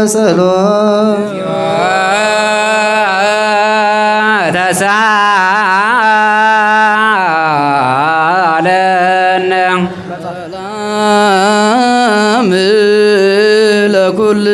በጸሎት ተሳለን በሰላም ለኩልክሙ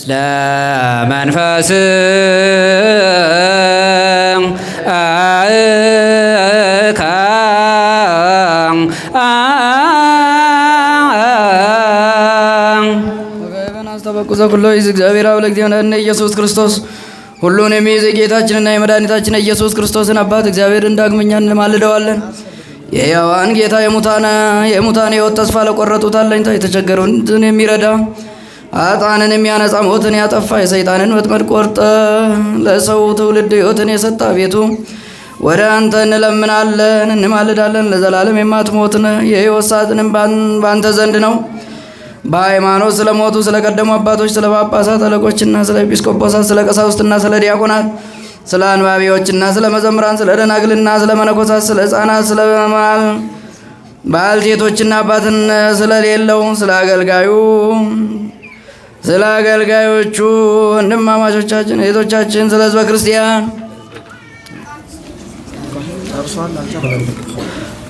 ለመንፈስ ዘኩሎ ይዝ እግዚአብሔር አብ ለእግዚአብሔር ኢየሱስ ክርስቶስ ሁሉን የሚይዝ የጌታችንና የመድኃኒታችን ኢየሱስ ክርስቶስን አባት እግዚአብሔርን ዳግመኛ እንማልደዋለን። የሕያዋን ጌታ የሙታን ሕይወት ተስፋ ለቆረጡት አለኝታ የተቸገሩትን የሚረዳ አጣንን የሚያነጻ ሞትን ያጠፋ የሰይጣንን ወጥመድ ቆርጠ ለሰው ትውልድ ሕይወትን የሰጠ ቤቱ ወደ አንተ እንለምናለን እንማልዳለን። ለዘላለም የማትሞትን የሕይወት ሰዓትንም በአንተ ዘንድ ነው። በሃይማኖት ስለሞቱ ስለ ቀደሙ አባቶች ስለ ጳጳሳት አለቆችና ስለ ኤጲስቆጶሳት ስለ ቀሳውስትና ስለ ዲያቆናት ስለ አንባቢዎችና ስለ መዘምራን ስለ ደናግልና ስለ መነኮሳት ስለ ሕፃናት ስለ ባልቴቶችና አባትን ስለሌለው ስለ አገልጋዮቹ ወንድማማቾቻችን እህቶቻችን ስለ ሕዝበ ክርስቲያን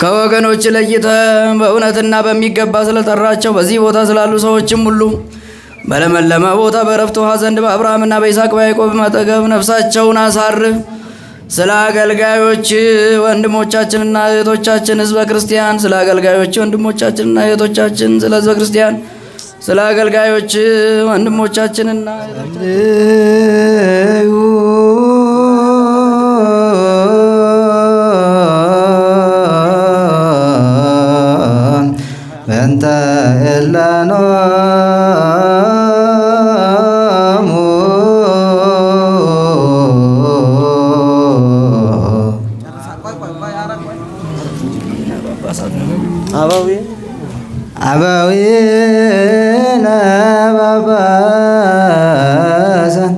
ከወገኖች ለይተ በእውነትና በሚገባ ስለጠራቸው በዚህ ቦታ ስላሉ ሰዎችም ሁሉ በለመለመ ቦታ በረፍት ውሃ ዘንድ በአብርሃምና በይስሐቅ በያዕቆብ አጠገብ ነፍሳቸውን አሳርፍ። ስለ አገልጋዮች ወንድሞቻችንና እህቶቻችን ሕዝበ ክርስቲያን ስለ አገልጋዮች ወንድሞቻችንና እህቶቻችን ስለ ሕዝበ ክርስቲያን ስለ አገልጋዮች ወንድሞቻችንና በእንተ እለኖሙ አበዊነ ጳጳሳት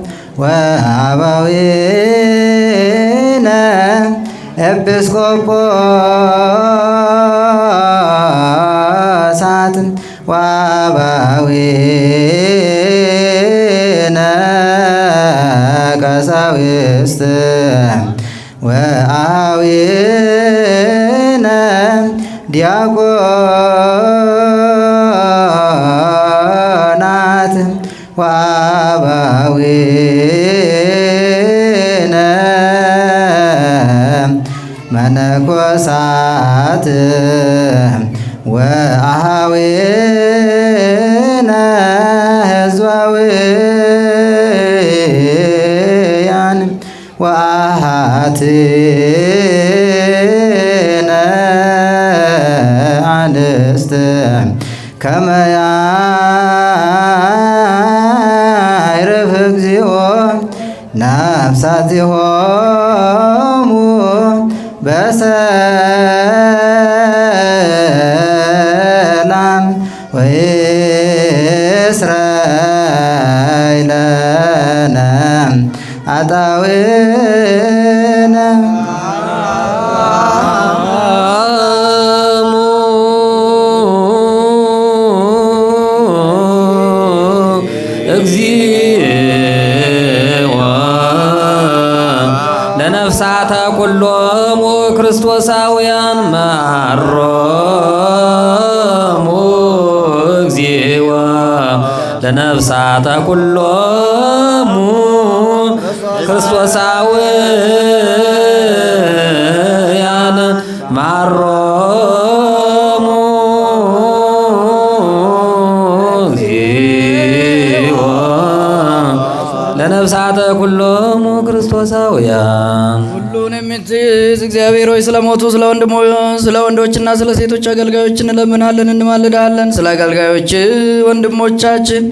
ወአበዊነ ኤጲስቆጶሳት ወአበዊነ ቀሳውስት ወአበዊነ ዲያቆናት ወአበዊነ መነኮሳት ወአበዊነ ሕዝባውያን ወአኃትነ አንስት ከመ ያዕርፍ እግዚኦ ነፍሳቲሆሙ በሰላም ወይስረይ ለነ አጣዊነ ለነፍሳተ ኩሎሙ ክርስቶሳውያን ማሮሙ እግዚኦ ለነፍሳተ ኩሎሙ ክርስቶሳውያን ማሮሙ እግዚኦ ለነፍሳተ ኩሎሙ ክርስቶሳውያን ሁሉን የምትይዝ እግዚአብሔር ሆይ ስለሞቱ ስለ ወንዶችና ስለ ሴቶች አገልጋዮች እንለምናለን እንማልዳለን። ስለ አገልጋዮች ወንድሞቻችን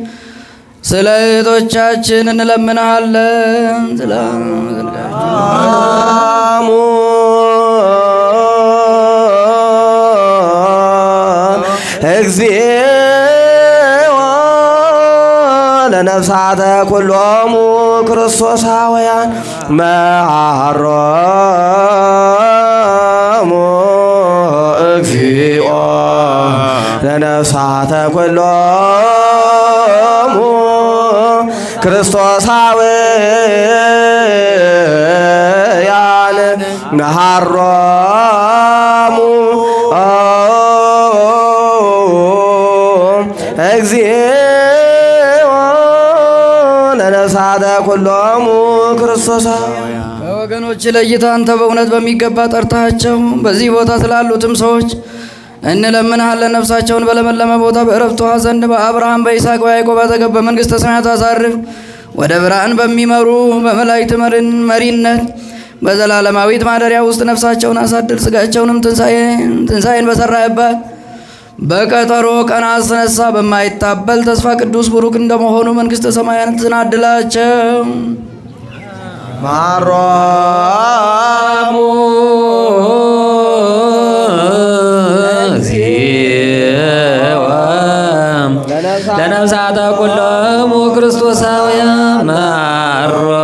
ስለ እህቶቻችን እንለምናለን። ስለ አገልጋዮች እግዚኦ ለነፍሳተ ኩሎሙ ክርስቶሳውያን መሐሮሙ እግዚኦ ለነፍሳተ ኩሎሙ ክርስቶሳውያን መሐሮሙ እግዚኦ ለነፍሳተ ኩሎሙ ክርስቶሳውያን። ከወገኖች ለይተህ አንተ በእውነት በሚገባ ጠርታቸው በዚህ ቦታ ስላሉትም ሰዎች እንለምንሃለን። ነፍሳቸውን በለመለመ ቦታ በዕረፍት ውኃ ዘንድ በአብርሃም በይስሐቅ በያዕቆብ አጠገብ በመንግሥተ ሰማያት አሳርፍ። ወደ ብርሃን በሚመሩ በመላእክት መሪነት በዘላለማዊት ማደሪያ ውስጥ ነፍሳቸውን አሳድር። ሥጋቸውንም ትንሣኤን በሠራህባት በቀጠሮ ቀን አስነሳ። በማይታበል ተስፋ ቅዱስ ቡሩክ እንደመሆኑ መንግሥተ ሰማያትን አድላቸው። መሐሮሙ ለነፍሳተ ኩሎሙ ክርስቶሳውያን መሐሮሙ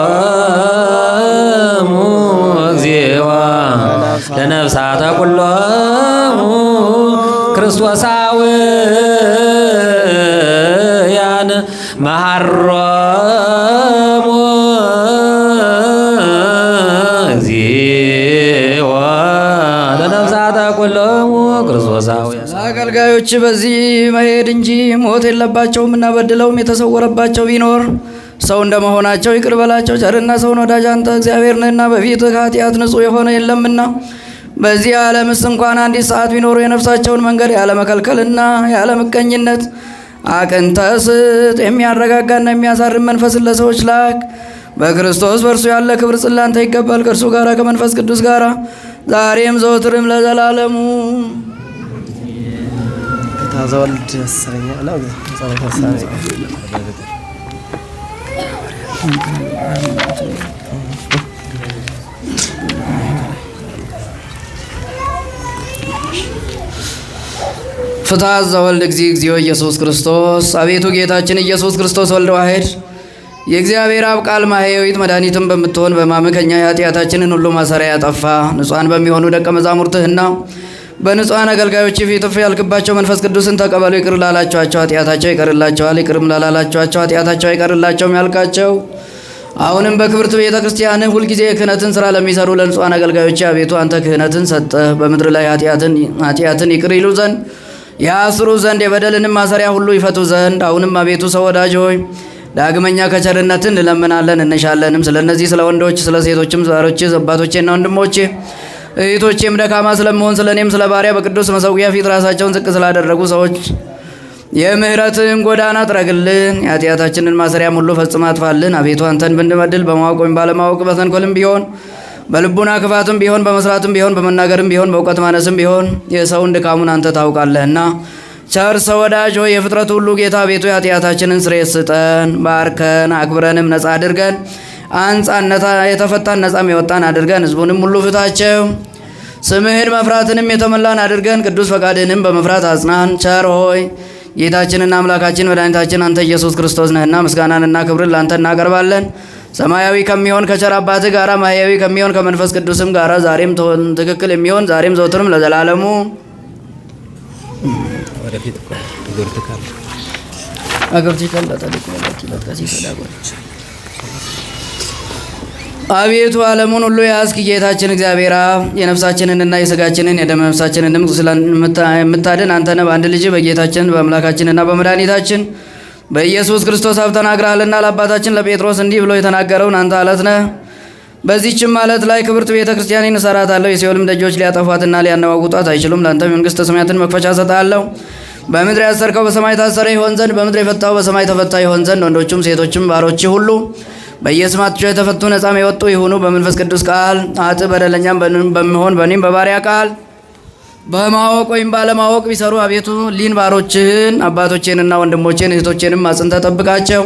እግዚኦ ለነፍሳተ ኩሎሙ ክርስቶሳውያን መሐሮሙ እግዚኦ ለነፍሳተ ኩሎሙ ክርስቶሳውያን። አገልጋዮች በዚህ መሄድ እንጂ ሞት የለባቸውም እና በድለውም የተሰወረባቸው ቢኖር ሰው እንደመሆናቸው ይቅር በላቸው። ቸርና ሰውን ወዳጅ አንተ እግዚአብሔር ነህና በፊትህ ኃጢአት ንጹሕ የሆነ የለምና። በዚህ ዓለምስ እንኳን አንዲት ሰዓት ቢኖሩ የነፍሳቸውን መንገድ ያለመከልከልና ያለምቀኝነት አቅንተህ ስጥ። የሚያረጋጋና የሚያሳርም መንፈስን ለሰዎች ላክ። በክርስቶስ በእርሱ ያለ ክብር ጽላንተ ይገባል ከእርሱ ጋር ከመንፈስ ቅዱስ ጋር ዛሬም ዘወትርም ለዘላለሙ። ታዘወልድ አስረኛ ነው ጸሎት አስረኛ ፍትሐት ዘወልድ እግዚኦ ኢየሱስ ክርስቶስ። አቤቱ ጌታችን ኢየሱስ ክርስቶስ ወልደ ዋሕድ የእግዚአብሔር አብ ቃል ማሕየዊት መድኃኒትም በምትሆን በማመከኛ የኃጢአታችንን ሁሉ ማሰሪያ ያጠፋ ንጹሐን በሚሆኑ ደቀ መዛሙርትህና በንጹሐን አገልጋዮች ፊት እፍ ያልክባቸው መንፈስ ቅዱስን ተቀበሉ። ይቅር ላላችኋቸው ኃጢአታቸው ይቀርላቸዋል፣ ይቅርም ላላላችኋቸው ኃጢአታቸው አይቀርላቸውም ያልካቸው አሁንም በክብርት ቤተ ክርስቲያንህ ሁልጊዜ የክህነትን ሥራ ለሚሰሩ ለንጹሐን አገልጋዮች አቤቱ አንተ ክህነትን ሰጠህ። በምድር ላይ ኃጢአትን ይቅር ይሉ ዘንድ ያስሩ ዘንድ የበደልንም ማሰሪያ ሁሉ ይፈቱ ዘንድ አሁንም አቤቱ ሰው ወዳጅ ሆይ ዳግመኛ ከቸርነትን እንለምናለን እንሻለንም። ስለ እነዚህ ስለ ወንዶች ስለ ሴቶችም ዛሮች አባቶቼና ወንድሞቼ እህቶቼም ደካማ ስለመሆን ስለ እኔም ስለ ባሪያ በቅዱስ መሠዊያ ፊት ራሳቸውን ዝቅ ስላደረጉ ሰዎች የምህረትን ጎዳና ጥረግልን፣ የኃጢአታችንን ማሰሪያም ሁሉ ፈጽማ አጥፋልን። አቤቱ አንተን ብንበድል በማወቅ ወይም ባለማወቅ በተንኮልም ቢሆን በልቡና ክፋትም ቢሆን በመስራትም ቢሆን በመናገርም ቢሆን በእውቀት ማነስም ቢሆን የሰውን ድካሙን አንተ ታውቃለህና ቸር ሰው ወዳጅ ሆይ የፍጥረት ሁሉ ጌታ አቤቱ የኃጢአታችንን ስርየት ስጠን። ባርከን አክብረንም ነጻ አድርገን አንጻነታ የተፈታን ነጻም የወጣን አድርገን ሕዝቡንም ሁሉ ፍታቸው። ስምህን መፍራትንም የተመላን አድርገን ቅዱስ ፈቃድንም በመፍራት አጽናን። ቸር ሆይ ጌታችንና አምላካችን መድኃኒታችን አንተ ኢየሱስ ክርስቶስ ነህና ምስጋናንና ክብርን ለአንተ እናቀርባለን። ሰማያዊ ከሚሆን ከቸር አባትህ ጋራ ማሕያዊ ከሚሆን ከመንፈስ ቅዱስም ጋራ ዛሬም ትክክል የሚሆን ዛሬም ዘውትርም ለዘላለሙ አቤቱ ዓለሙን ሁሉ የያዝክ ጌታችን እግዚአብሔር አብ የነፍሳችንንና የሥጋችንን የደመ ነፍሳችንንም የምታድን አንተ ነህ። በአንድ ልጅ በጌታችን በአምላካችንና በመድኃኒታችን በኢየሱስ ክርስቶስ አብ ተናግረሃልና ለአባታችን ለጴጥሮስ እንዲህ ብሎ የተናገረውን አንተ አለት ነህ። በዚህችም ማለት ላይ ክብርት ቤተ ክርስቲያንን እሰራታለሁ፣ የሲኦልም ደጆች ሊያጠፏትና ሊያነዋውጧት አይችሉም። ለአንተ የመንግሥተ ሰማያትን መክፈቻ እሰጥሃለሁ። በምድር ያሰርከው በሰማይ ታሰረ ይሆን ዘንድ፣ በምድር የፈታው በሰማይ ተፈታ ይሆን ዘንድ ወንዶቹም ሴቶችም ባሮች ሁሉ በየስማቸው የተፈቱ ነጻም የወጡ ይሁኑ። በመንፈስ ቅዱስ ቃል አጥ በደለኛም በሚሆን በእኔም በባሪያ ቃል በማወቅ ወይም ባለማወቅ ቢሰሩ አቤቱ ሊን ባሮችህን አባቶቼንና ወንድሞቼን እህቶቼንም አጽንተህ ጠብቃቸው።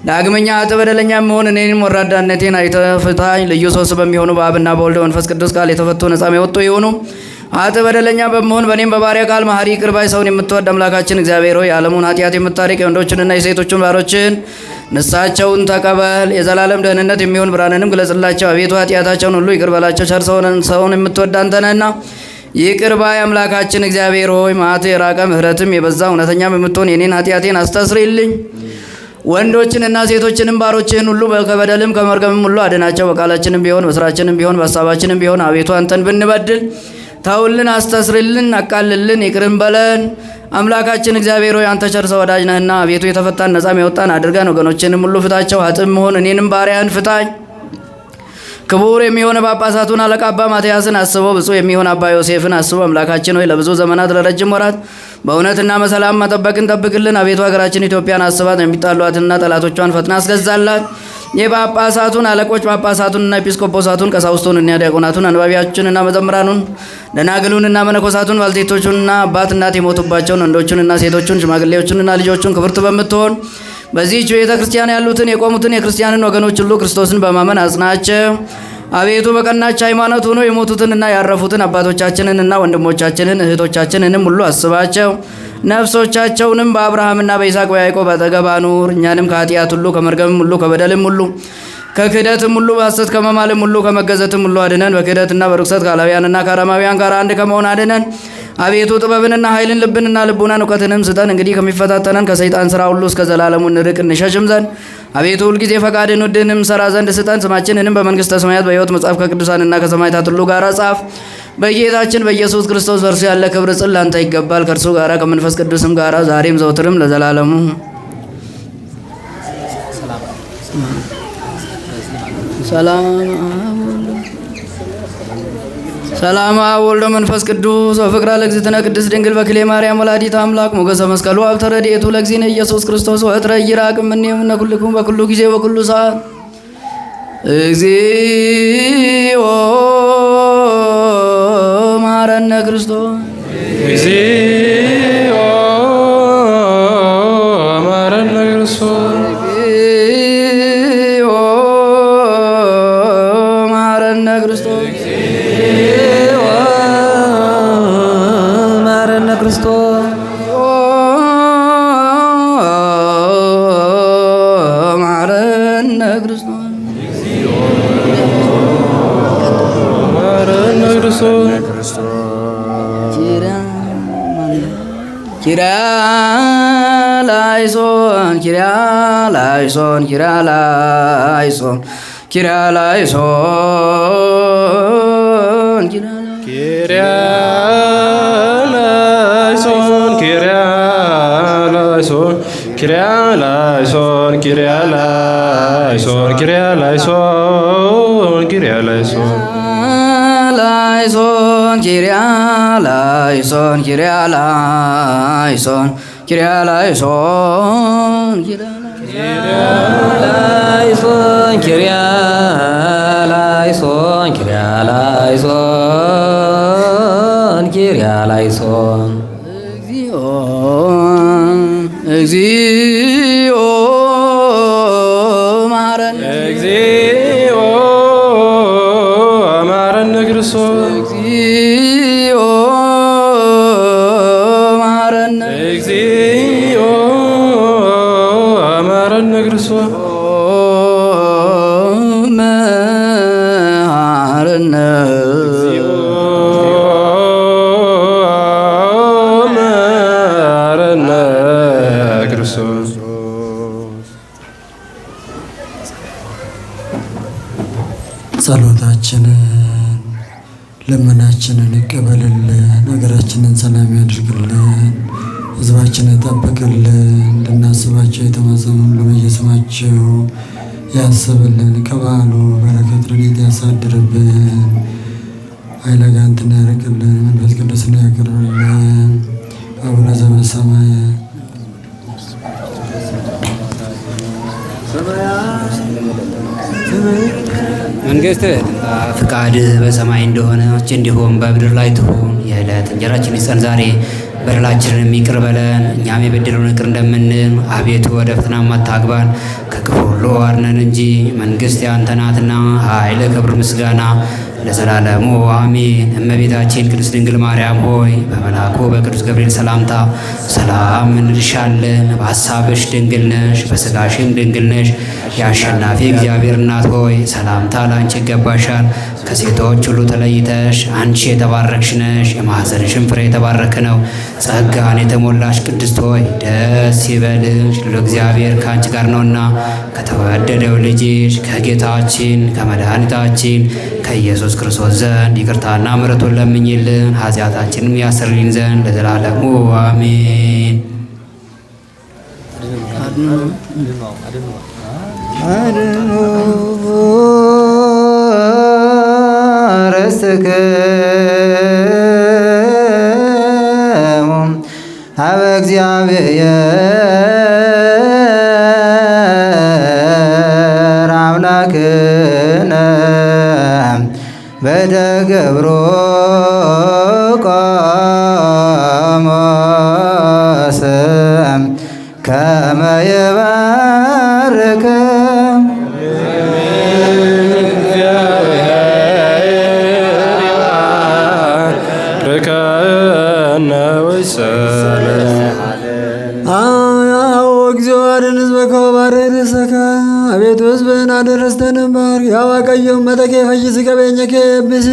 ዳግመኛ አጥ በደለኛ መሆን እኔንም ወራዳነቴን አይተህ ፍታኝ። ልዩ ሶስት በሚሆኑ በአብና በወልድ በመንፈስ ቅዱስ ቃል የተፈቱ ነጻም የወጡ ይሁኑ። አጥ በደለኛ በመሆን በእኔም በባሪያ ቃል መሐሪ ይቅር ባይ ሰውን የምትወድ አምላካችን እግዚአብሔር ሆይ የዓለሙን ኃጢአት የምታርቅ የወንዶችንና የሴቶችን ባሮችን ንስሐቸውን ተቀበል። የዘላለም ደህንነት የሚሆን ብርሃንንም ግለጽላቸው። አቤቱ ኃጢአታቸውን ሁሉ ይቅር በላቸው። ቸር ሰውን የምትወድ አንተ ነህና ይቅር ባይ አምላካችን እግዚአብሔር ሆይ መዓት የራቀ ምሕረትም የበዛ እውነተኛም የምትሆን የኔን ኃጢአቴን አስተስርይልኝ። ወንዶችንና ሴቶችንም ባሮችህን ሁሉ ከበደልም ከመርገምም ሁሉ አድናቸው። በቃላችንም ቢሆን በስራችንም ቢሆን በሀሳባችንም ቢሆን አቤቱ አንተን ብንበድል ተውልን፣ አስተስርልን፣ አቃልልን፣ ይቅርን በለን። አምላካችን እግዚአብሔር ሆይ አንተ ቸር ሰው ወዳጅ ነህና አቤቱ የተፈታን ነጻም የወጣን አድርገን ወገኖችንም ሁሉ ፍታቸው። ኃጥእም መሆን እኔንም ባሪያን ፍታኝ። ክቡር የሚሆን ጳጳሳቱን አለቃ አባ ማትያስን አስበው፣ ብፁዕ የሚሆን አባ ዮሴፍን አስበው። አምላካችን ሆይ ለብዙ ዘመናት ለረጅም ወራት በእውነትና በሰላም መጠበቅን ጠብቅልን። አቤቱ ሀገራችን ኢትዮጵያን አስባት፣ የሚጣሏትና ጠላቶቿን ፈጥና አስገዛላት። የጳጳሳቱን አለቆች ጳጳሳቱንና ኤጲስቆጶሳቱን ቀሳውስቱንና ዲያቆናቱን አንባቢያችንና መዘምራኑን ደናግሉንና መነኮሳቱን ባልቴቶቹንና አባት እናት የሞቱባቸውን ወንዶቹንና ሴቶቹን ሽማግሌዎቹንና ልጆቹን ክብርት በምትሆን በዚህች ቤተ ክርስቲያን ያሉትን የቆሙትን የክርስቲያንን ወገኖች ሁሉ ክርስቶስን በማመን አጽናቸው። አቤቱ በቀናች ሃይማኖት ሆኖ የሞቱትንና ያረፉትን አባቶቻችንንና ወንድሞቻችንን እህቶቻችንንም ሁሉ አስባቸው። ነፍሶቻቸውንም በአብርሃምና በይስሐቅ በያዕቆብ አጠገብ አኑር። እኛንም ከኃጢአት ሁሉ ከመርገምም ሁሉ ከበደልም ሁሉ ከክህደትም ሁሉ በሐሰት ከመማልም ሁሉ ከመገዘትም ሁሉ አድነን። በክህደትና በርኩሰት ከአላውያንና ከአረማውያን ጋር አንድ ከመሆን አድነን። አቤቱ ጥበብንና ኃይልን ልብንና ልቡናን እውቀትንም ስጠን። እንግዲህ ከሚፈታተነን ከሰይጣን ስራ ሁሉ እስከ ዘላለሙ እንርቅ እንሸሽም ዘንድ አቤቱ ሁልጊዜ ፈቃድን ውድንም ሰራ ዘንድ ስጠን። ስማችንንም በመንግሥተ ሰማያት በሕይወት መጽሐፍ ከቅዱሳንና ከሰማዕታት ሁሉ ጋር ጻፍ። በጌታችን በኢየሱስ ክርስቶስ በእርሱ ያለ ክብር ጽል ላንተ ይገባል፣ ከእርሱ ጋር ከመንፈስ ቅዱስም ጋር ዛሬም ዘውትርም ለዘላለሙ። ሰላም ወልዶ መንፈስ ቅዱስ ወፍቅራ ለእግዝእትነ ቅድስት ድንግል በክሌ ማርያም ወላዲተ አምላክ ሞገሰ መስቀሉ ሀብተ ረድኤቱ ለእግዚእነ ኢየሱስ ክርስቶስ ወእትረ ይራቅ እምኔሁነ ኩልክሙ በኩሉ ጊዜ በኩሉ ሰዓት እግዚኦ መሐረነ ክርስቶስ እግዚኦ መሐረነ ክርስቶስ እግዚኦ መሐረነ ክርስቶስ እግዚኦ መሐረነ ክርስቶስ መሐረነ ክርስቶስ ኪርያላይሶን ኪርያላይሶን ኪርያላይሶን ኪርያላይሶን ኪርያላይሶን ኪርያላይሶን ኪርያላይሶን ኪርያላይሶን ኪርያላይሶን ኪርያላይሶን ላይሶን ኪርያላይሶን ኪርያላይሶን ኪርያላይሶን ኪርያላይሶን ኪርያላይሶን ኪርያላይሶን ኪርያላይሶን እግዚኦ መሐረነ እግዚኦ መሐረነ ክርስቶስ እግዚኦ መሐረነ እግዚኦ መሐረነ ክርስቶስ መሐረነ መሐረነ ክርስቶስ ጸሎታችንን ልመናችንን ይቀበልልን፣ ሀገራችንን ሰላም ያድርግልን፣ ሕዝባችንን ይጠብቅልን። እንድናስባቸው የተማጸኑ ሁሉ በየስማቸው ያስብልን፣ ከበዓሉ በረከት ረድኤት ያሳድርብን፣ ኃይለ ጋንትን ያርቅልን፣ መንፈስ ቅዱስን ያቅርብልን። አቡነ ዘበሰማያት መንግስት ፍቃድ በሰማይ እንደሆነች እንዲሁም በምድር ላይ ትሁን። የዕለት እንጀራችንን ስጠን ዛሬ፣ በደላችንን ይቅር በለን እኛም የበደሉንን ይቅር እንደምንል። አቤቱ ወደ ፈተናም አታግባን ከክፉ ሁሉ አድነን እንጂ መንግስት ያንተ ናትና፣ ኃይል፣ ክብር፣ ምስጋና ለዘላለሙ አሜን። እመቤታችን ቅድስት ድንግል ማርያም ሆይ በመልአኩ በቅዱስ ገብርኤል ሰላምታ ሰላም እንልሻለን። በሐሳብሽ ድንግል ነሽ፣ በሥጋሽም ድንግል ነሽ። የአሸናፊ እግዚአብሔር እናት ሆይ ሰላምታ ላንቺ ይገባሻል። ከሴቶች ሁሉ ተለይተሽ አንቺ የተባረክሽ ነሽ፣ የማኅፀንሽም ፍሬ የተባረከ ነው። ጸጋን የተሞላሽ ቅድስት ሆይ ደስ ይበልሽ፣ ለእግዚአብሔር ከአንቺ ጋር ነውና ከተወደደው ልጅሽ ከጌታችን ከመድኃኒታችን ከኢየሱስ ክርስቶስ ዘንድ ይቅርታና ምሕረቱን ለምኝልን ኃጢአታችንም ያሰርልን ዘንድ ለዘላለሙ አሜን። አድኅኖ ርስትክሙ ኀበ እግዚአብሔር አምላክነ በደገብሮ ቆሞስ ከመ ይባርክም ርከነ ወይሰለ እግዚኦ አድኅን ሕዝበከ ወባርክ ርእሰከ። አቤቱ ሕዝብህን አደረስተን ባር ያዋቀየው መጠቄ ፈይስ ቀበኘከ የብሲ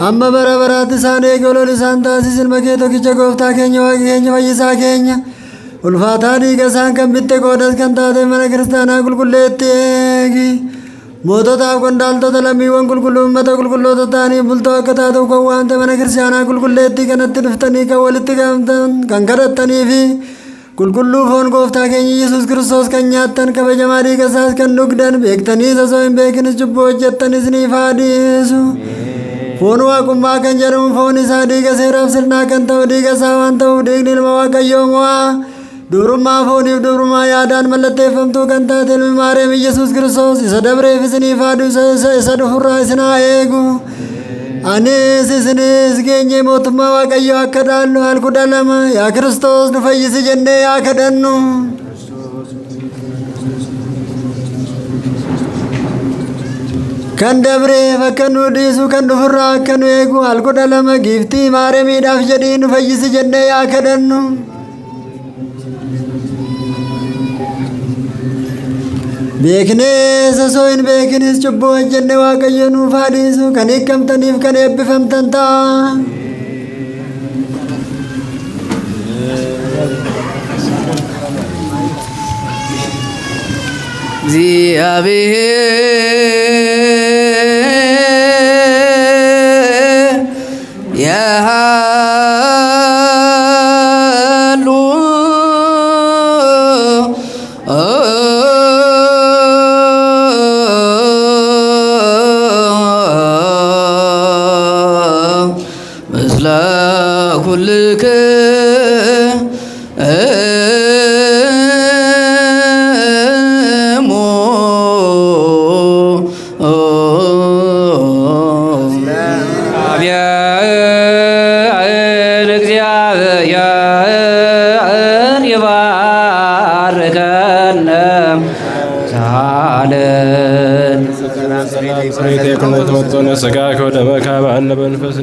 አመ በረበራት ሳኔ ገሎል ሳንታሲስን መኬቶ ኪቸ ጎፍታ ኬኛ ዋቂ ኬኛ ፈይሳ ኬኛ ኡልፋታ ዲገሳን ከንቢቴ ቆደስ ከንታቴ መነ ክርስቲያና ቁልቁሌቴጊ ሞቶታፍ ቆንዳልቶተ ለሚወን ቁልቁሉ መተ ቁልቁሎተ ታኒ ቡልቶ አከታተው ከዋንተ መነ ክርስቲያና ቁልቁሌቲ ከነtti dhuftanii kan walitti qabamtan kan kadhattanii fi qulqulluu foon gooftaa keenya Yesuus Kiristoos kan nyaattan kabajamaa dhiiga isaas kan dhugdan beektanii osoo hin beekinis cubbuu hojjettan isiniif haa dhiisu. Foon waaqummaa kan jedhamu foon isaa dhiiga seeraaf sirnaa kan ta'u dhiiga isaa waan ta'uuf dhiigni ilma Waaqayyoo mo'aa. Durummaa fooniif durummaa yaadaan mallatteeffamtuu kan taate ilmi Maariyaam Yesuus Kiristoos isa dabreef isiniif haa dhiisu isa dhufurraa isin haa eegu. Anis isinis geenye mootummaa Waaqayyoo akka dhaallu halkudha lama yaa Kiristoos nu fayyisi jennee yaa kadhannu. Kan dabreef akka nu dhiisu kan dhufurraa akka nu eegu halkudha lama giiftii Maariyaamiidhaaf jedhii nu fayyisi jennee yaa kadhannu. Beeknees osoo hin beekinis cubbuu hojjenne Waaqayyo nuuf haa dhiisu kan hiikamtaniif kan eebbifamtan ta'a. እግዚአብሔር ያሉ ምስለ ኩልክሙ እግዚአብሔር ይባርከነ ዛለን ፍሬቴ ኩነቶቶነ ሥጋከ ወደመከ በአነ በንፈስ